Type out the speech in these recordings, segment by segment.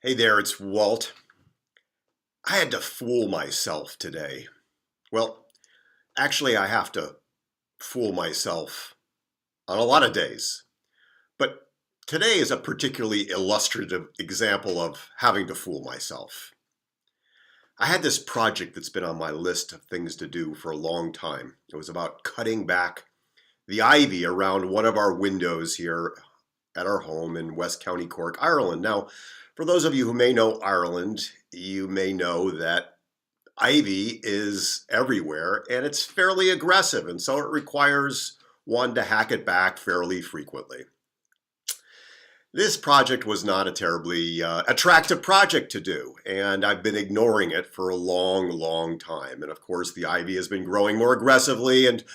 Hey there, it's Walt. I had to fool myself today. Well, actually, I have to fool myself on a lot of days. But today is a particularly illustrative example of having to fool myself. I had this project that's been on my list of things to do for a long time. It was about cutting back the ivy around one of our windows here at our home in West County Cork, Ireland. Now, for those of you who may know Ireland, you may know that ivy is everywhere and it's fairly aggressive, and so it requires one to hack it back fairly frequently. This project was not a terribly attractive project to do, and I've been ignoring it for a long time. And of course, the ivy has been growing more aggressively, and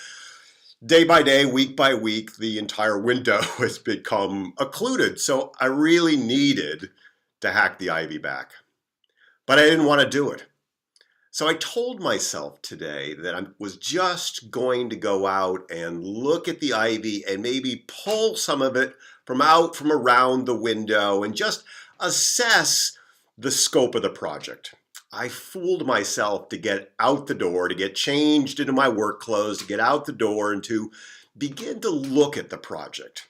day by day, week by week, the entire window has become occluded. So I really needed to hack the ivy back. But I didn't want to do it. So I told myself today that I was just going to go out and look at the ivy and maybe pull some of it from around the window and just assess the scope of the project. I fooled myself to get out the door, to get changed into my work clothes, to get out the door and to begin to look at the project.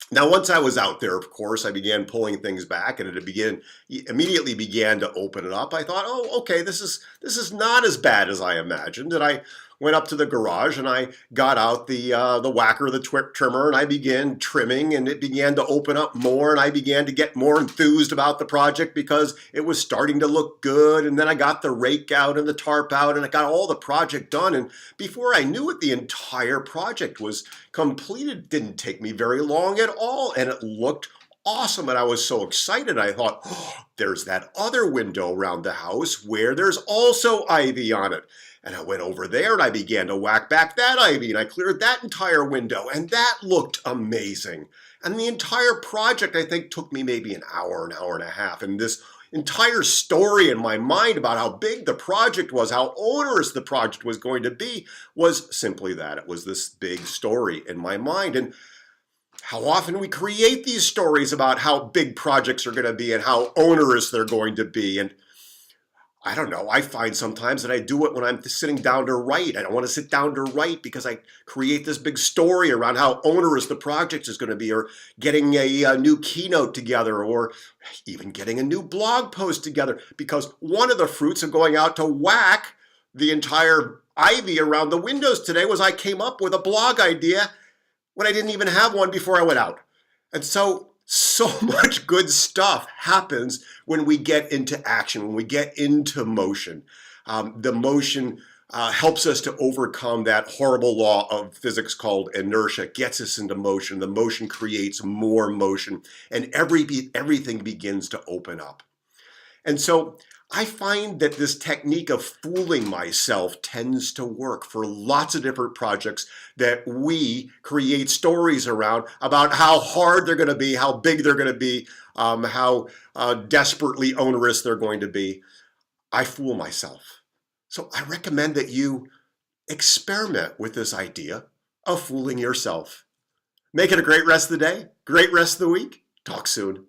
Now, once I was out there, of course, I began pulling things back, and it immediately began to open it up. I thought, oh, okay, this is not as bad as I imagined. And I went up to the garage and I got out the whacker, the trimmer, and I began trimming, and it began to open up more, and I began to get more enthused about the project because it was starting to look good. And then I got the rake out and the tarp out, and I got all the project done. And before I knew it, the entire project was completed. It didn't take me very long at all, and it looked awesome. And I was so excited. I thought, oh, there's that other window around the house where there's also ivy on it. And I went over there and I began to whack back that ivy, and I cleared that entire window, and that looked amazing. And the entire project, I think, took me maybe an hour and a half. And this entire story in my mind about how big the project was, how onerous the project was going to be, was simply that. It was this big story in my mind. And how often we create these stories about how big projects are going to be and how onerous they're going to be. And I don't know, I find sometimes that I do it when I'm sitting down to write. I don't want to sit down to write because I create this big story around how onerous the project is going to be, or getting a new keynote together, or even getting a new blog post together. Because one of the fruits of going out to whack the entire ivy around the windows today was I came up with a blog idea when I didn't even have one before I went out. And so much good stuff happens when we get into action, when we get into motion. The motion helps us to overcome that horrible law of physics called inertia, gets us into motion. The motion creates more motion, and everything begins to open up. And so I find that this technique of fooling myself tends to work for lots of different projects that we create stories around about how hard they're going to be, how big they're going to be, how desperately onerous they're going to be. I fool myself. So I recommend that you experiment with this idea of fooling yourself. Make it a great rest of the day, great rest of the week. Talk soon.